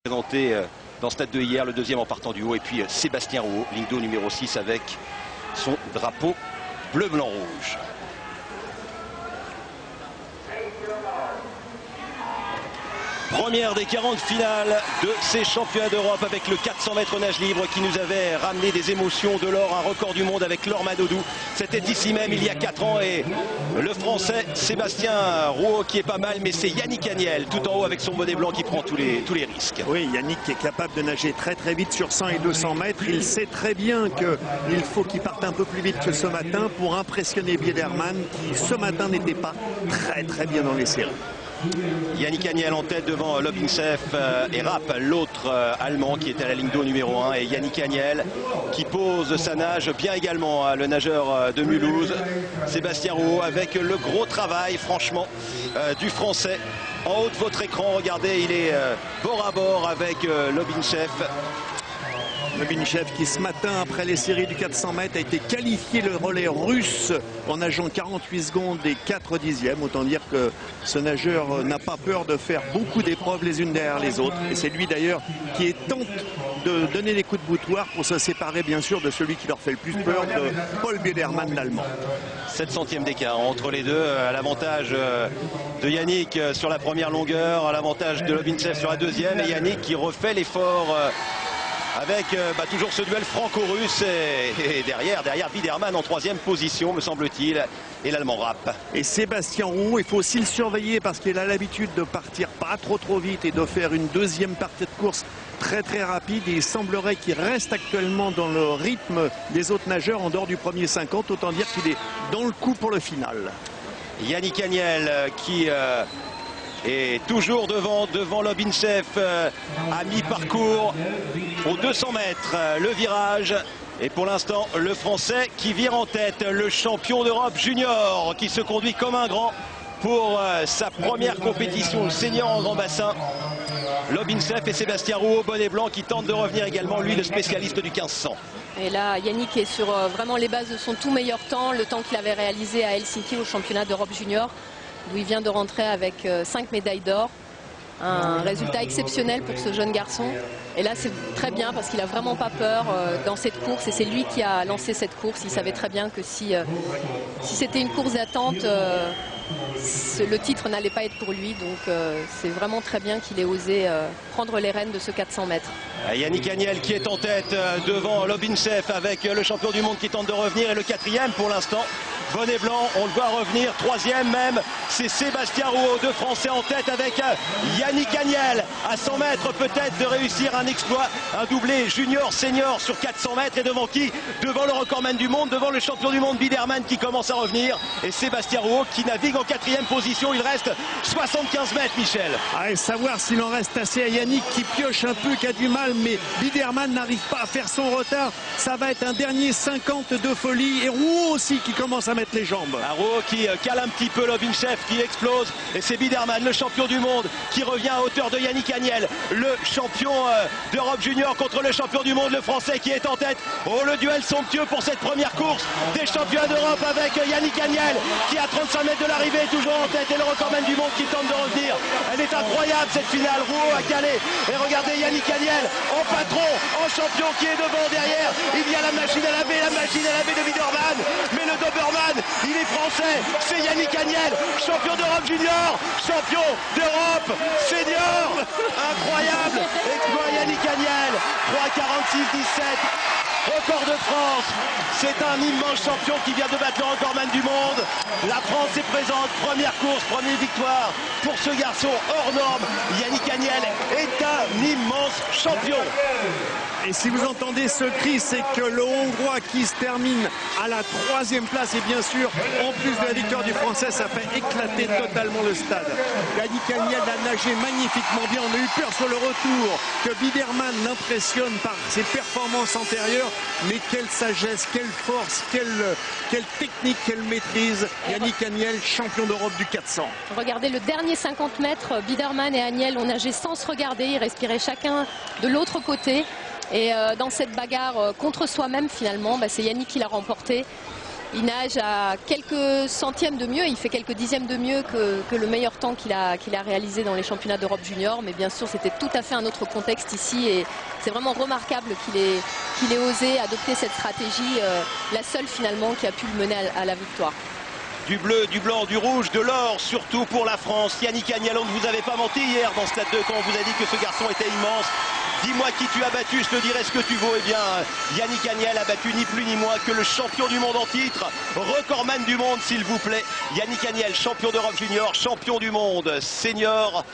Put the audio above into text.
Présenté dans Stade de hier, le deuxième en partant du haut, et puis Sébastien Rouault, ligne d'eau numéro 6 avec son drapeau bleu-blanc-rouge. Première des 40 finales de ces championnats d'Europe avec le 400 mètres nage libre qui nous avait ramené des émotions, de l'or, un record du monde avec Laure Manodou. C'était ici même il y a 4 ans et le français Sébastien Rouault qui est pas mal, mais c'est Yannick Agnel tout en haut avec son bonnet blanc qui prend tous les risques. Oui, Yannick est capable de nager très vite sur 100 et 200 mètres. Il sait très bien qu'il faut qu'il parte un peu plus vite que ce matin pour impressionner Biederman qui ce matin n'était pas très bien dans les séries. Yannick Agnel en tête devant Lobinsev et Rapp, l'autre allemand qui est à la ligne d'eau numéro 1. Et Yannick Agnel qui pose sa nage bien également, le nageur de Mulhouse. Sébastien Rouault avec le gros travail franchement du français. En haut de votre écran, regardez, il est bord à bord avec Lobinsev. Lobinsev qui ce matin après les séries du 400 mètres a été qualifié le relais russe en nageant 48 secondes et 4 dixièmes. Autant dire que ce nageur n'a pas peur de faire beaucoup d'épreuves les unes derrière les autres. Et c'est lui d'ailleurs qui tente de donner les coups de boutoir pour se séparer bien sûr de celui qui leur fait le plus peur, de Paul Biederman, l'allemand. 7 centièmes d'écart entre les deux, à l'avantage de Yannick sur la première longueur, à l'avantage de Lobinsev sur la deuxième, et Yannick qui refait l'effort avec toujours ce duel franco-russe et derrière Biederman en troisième position me semble-t-il, et l'allemand Rapp. Et Sébastien Rouault, il faut aussi le surveiller parce qu'il a l'habitude de partir pas trop vite et de faire une deuxième partie de course très rapide, et il semblerait qu'il reste actuellement dans le rythme des autres nageurs en dehors du premier 50, autant dire qu'il est dans le coup pour le final. Yannick Agnel qui et toujours devant Lobinsev à mi-parcours aux 200 mètres, le virage. Et pour l'instant, le Français qui vire en tête, le champion d'Europe junior qui se conduit comme un grand pour sa première compétition senior en grand bassin. Lobinsev et Sébastien Rouault, bonnet blanc, qui tente de revenir également, lui le spécialiste du 1500. Et là, Yannick est sur vraiment les bases de son tout meilleur temps, le temps qu'il avait réalisé à Helsinki au championnat d'Europe junior, où il vient de rentrer avec 5 médailles d'or. Un résultat exceptionnel pour ce jeune garçon. Et là, c'est très bien parce qu'il n'a vraiment pas peur dans cette course. Et c'est lui qui a lancé cette course. Il savait très bien que si c'était une course d'attente, le titre n'allait pas être pour lui. Donc c'est vraiment très bien qu'il ait osé prendre les rênes de ce 400 mètres. Yannick Agnel qui est en tête devant Lobinsev avec le champion du monde qui tente de revenir. Et le quatrième pour l'instant, bonnet blanc, on le voit revenir. Troisième même, c'est Sébastien Rouault, deux Français en tête avec Yannick Agnel. À 100 mètres peut-être de réussir un exploit, un doublé junior-senior sur 400 mètres. Et devant qui? Devant le recordman du monde, devant le champion du monde Biederman qui commence à revenir. Et Sébastien Rouault qui navigue en quatrième position. Il reste 75 mètres, Michel. Et savoir s'il en reste assez à Yannick qui pioche un peu, qui a du mal, mais Biederman n'arrive pas à faire son retard. Ça va être un dernier 50 de folie. Et Rouault aussi qui commence à mettre les jambes. Rouault qui cale un petit peu Lobinsev qui explose. Et c'est Biederman, le champion du monde, qui revient à hauteur de Yannick Agnel, le champion d'Europe junior contre le champion du monde, le français qui est en tête. Oh, le duel somptueux pour cette première course des championnats d'Europe avec Yannick Agnel qui à 35 mètres de l'arrivée est toujours en tête, et le recordman du monde qui tente de revenir. Elle est incroyable cette finale. Rouault a calé. Et regardez Yannick Agnel en patron, en champion qui est devant, derrière. Il y a la machine à laver de Biederman. Mais le Doberman, il est français. C'est Yannick Agnel, champion d'Europe junior, champion d'Europe senior. Incroyable. Exploit Yannick Agnel. 3,46,17. Record de France, c'est un immense champion qui vient de battre le recordman du monde. La France est présente, première course, première victoire pour ce garçon hors norme. Yannick Agnel est un immense champion. Et si vous entendez ce cri, c'est que le Hongrois qui se termine à la 3e place, et bien sûr, en plus de la victoire du Français, ça fait éclater totalement le stade. Yannick Agnel a nagé magnifiquement bien. On a eu peur sur le retour que Biederman l'impressionne par ses performances antérieures. Mais quelle sagesse, quelle force, quelle technique, quelle maîtrise. Yannick Agnel, champion d'Europe du 400. Regardez le dernier 50 mètres, Biederman et Agnel ont nagé sans se regarder. Ils respiraient chacun de l'autre côté. Et dans cette bagarre contre soi-même, finalement, c'est Yannick qui l'a remporté. Il nage à quelques centièmes de mieux, il fait quelques dixièmes de mieux que le meilleur temps qu'il a réalisé dans les championnats d'Europe junior. Mais bien sûr, c'était tout à fait un autre contexte ici et c'est vraiment remarquable qu'il ait osé adopter cette stratégie, la seule finalement qui a pu le mener à la victoire. Du bleu, du blanc, du rouge, de l'or, surtout pour la France. Yannick Agnel, on ne vous avait pas menti hier dans Stade 2 quand on vous a dit que ce garçon était immense. Dis-moi qui tu as battu, je te dirai ce que tu vaux. Eh bien, Yannick Agnel a battu ni plus ni moins que le champion du monde en titre, recordman du monde s'il vous plaît. Yannick Agnel, champion d'Europe junior, champion du monde senior.